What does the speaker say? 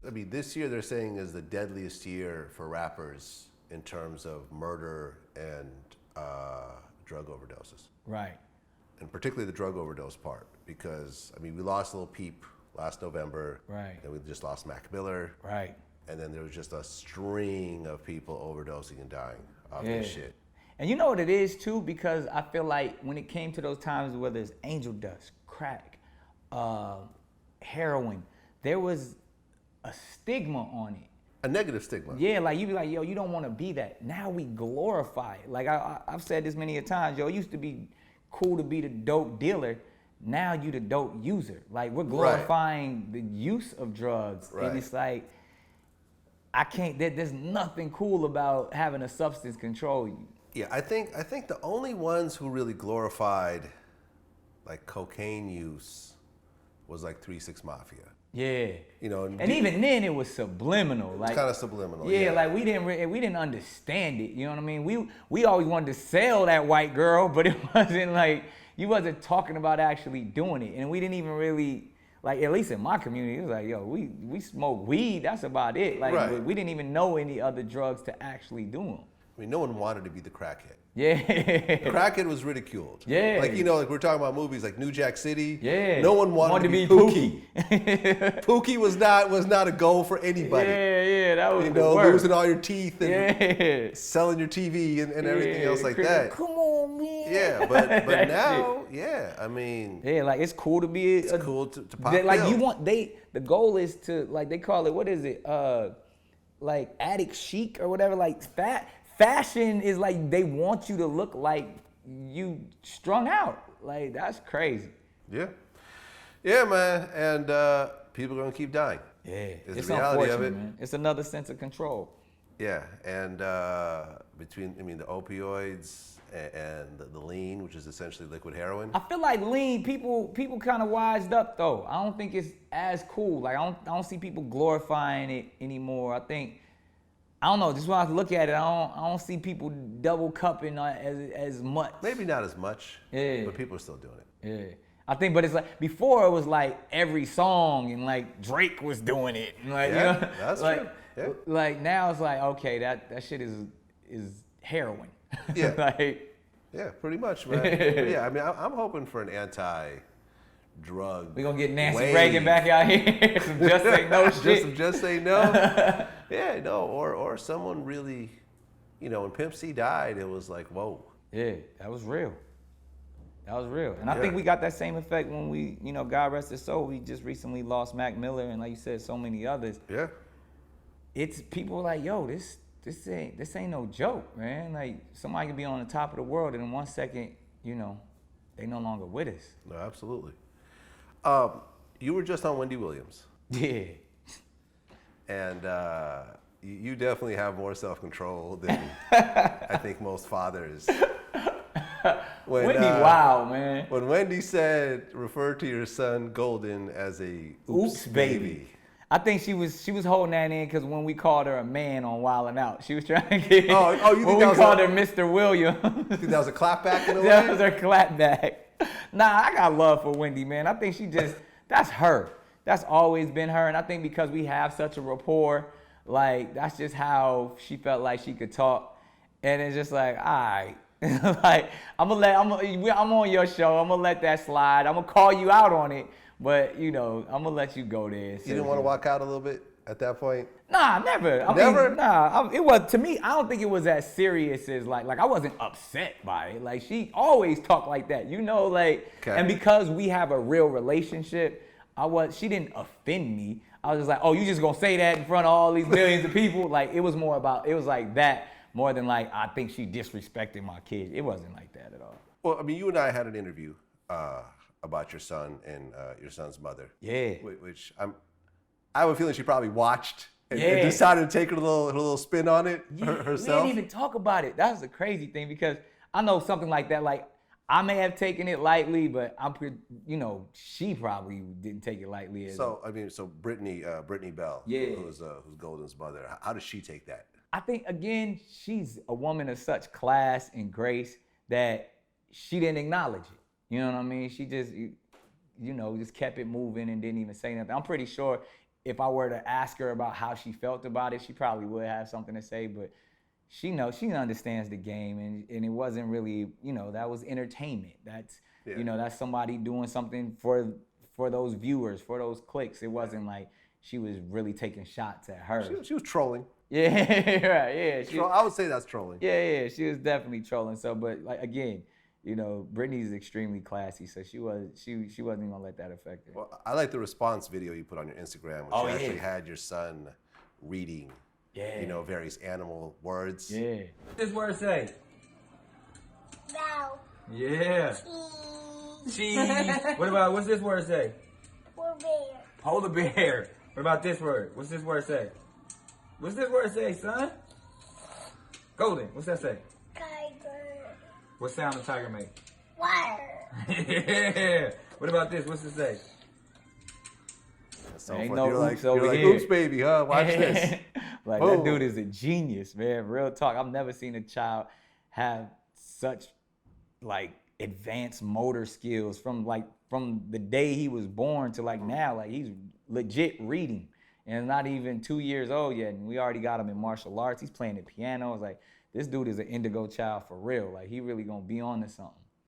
I mean, this year they're saying is the deadliest year for rappers in terms of murder and drug overdoses. Right. And particularly the drug overdose part, because I mean, we lost Lil Peep last November. Right. And we just lost Mac Miller. Right. And then there was just a string of people overdosing and dying off this shit. And you know what it is too, because I feel like when it came to those times, whether it's angel dust, crack, heroin, there was a stigma on it. A negative stigma. Yeah, like you be like, yo, you don't want to be that. Now we glorify it. Like I've said this many a times, yo, it used to be cool to be the dope dealer. Now you the dope user. Like we're glorifying the use of drugs. Right. And it's like, I can't, there's nothing cool about having a substance control you. Yeah, I think the only ones who really glorified like cocaine use was like 3 6 Mafia. Yeah. You know, and even then it was subliminal. Like, it's kind of subliminal. Yeah, like we didn't understand it. You know what I mean? We always wanted to sell that white girl, but it wasn't like, you wasn't talking about actually doing it. And we didn't even really, like, at least in my community, it was like, yo, we smoke weed, that's about it. Like, we didn't even know any other drugs to actually do them. I mean, no one wanted to be the crackhead. Yeah. The crackhead was ridiculed. Yeah. Like, you know, like we're talking about movies like New Jack City. Yeah. No one wanted to be Pookie. Pookie was not a goal for anybody. Yeah, that was losing all your teeth and selling your TV and everything else like that. Come on, man. Yeah, but now, I mean. Yeah, like it's cool to be. It's cool to pop like pills. The goal is to, like they call it, what is it? Like addict chic or whatever. Like fashion is like they want you to look like you strung out. Like that's crazy. Yeah, man, and people are gonna keep dying. Yeah, it's the reality of it. Man. It's another sense of control. Yeah, and between the opioids and the lean, which is essentially liquid heroin. I feel like lean people kind of wised up though. I don't think it's as cool. Like I don't see people glorifying it anymore. I don't know. Just when I look at it, I don't see people double cupping as much. Maybe not as much. Yeah. But people are still doing it. Yeah. I think, but it's like before it was like every song and like Drake was doing it. Like, yeah, you know, that's like, true. Yeah. Like now it's like, okay, that shit is heroin. Yeah. Like, yeah, pretty much, man. Yeah, I mean, I'm hoping for an anti-drug. We're gonna get Nancy wave. Reagan back out here. Some just say no shit. Just say no. Yeah, no, or someone really, when Pimp C died, it was like, whoa. Yeah, that was real. And I think we got that same effect when we, God rest his soul, we just recently lost Mac Miller and like you said, so many others. Yeah. It's people like, yo, this ain't no joke, man. Like somebody can be on the top of the world and in 1 second, they no longer with us. No, absolutely. You were just on Wendy Williams. Yeah. And you definitely have more self-control than I think most fathers. Wendy, wow, man. When Wendy referred to your son Golden as a oops baby. I think she was holding that in because when we called her a man on Wildin' Out, she was trying to get. Oh, you think when we called her Mr. Williams. You think that was a clapback in a way? That was her clapback. Nah, I got love for Wendy, man. I think that's her. That's always been her, and I think because we have such a rapport, like that's just how she felt like she could talk, and it's just like, all right. Like I'm on your show. I'm gonna let that slide. I'm gonna call you out on it, but I'm gonna let you go there. You didn't want to walk out a little bit at that point? Nah, never. It was, to me. I don't think it was as serious as like I wasn't upset by it. Like she always talked like that, like. Okay. And because we have a real relationship, she didn't offend me. I was just like, oh, you just gonna say that in front of all these millions of people? Like it was like that. More than like, I think she disrespected my kids. It wasn't like that at all. Well, I mean, you and I had an interview about your son and your son's mother. Yeah. Which I have a feeling she probably watched and decided to take her little spin on it herself. We didn't even talk about it. That's the crazy thing because I know something like that. Like I may have taken it lightly, but she probably didn't take it lightly. So Brittany Bell, who's Golden's mother. How does she take that? I think, again, she's a woman of such class and grace that she didn't acknowledge it. You know what I mean? She just, just kept it moving and didn't even say nothing. I'm pretty sure if I were to ask her about how she felt about it, she probably would have something to say, but she understands the game, and it wasn't really, that was entertainment. That's, that's somebody doing something for those viewers, for those clicks. It wasn't like she was really taking shots at her. She was trolling. Yeah, right, yeah. I would say that's trolling. Yeah, she was definitely trolling. So, but like again, Brittany's extremely classy, so she wasn't even gonna let that affect her. Well, I like the response video you put on your Instagram, which you actually had your son reading, various animal words. Yeah. What this word say? Bow. Yeah. Cheese. What's this word say? Bear. Hold a bear. What about this word? What's this word say? What's this word say, son? Golden. What's that say? Tiger. What sound does tiger make? Water. Yeah. What about this? What's it say? So ain't you're no like, oops over you're here. like, oops, baby, huh? Watch this. Like, Boom. that dude is a genius, man. Real talk. I've never seen a child have such, like, advanced motor skills from the day he was born to, like, now. Like, he's legit reading. And not even 2 years old yet, and we already got him in martial arts. He's playing the piano. It's like, this dude is an indigo child for real. Like, he really gonna be on to something.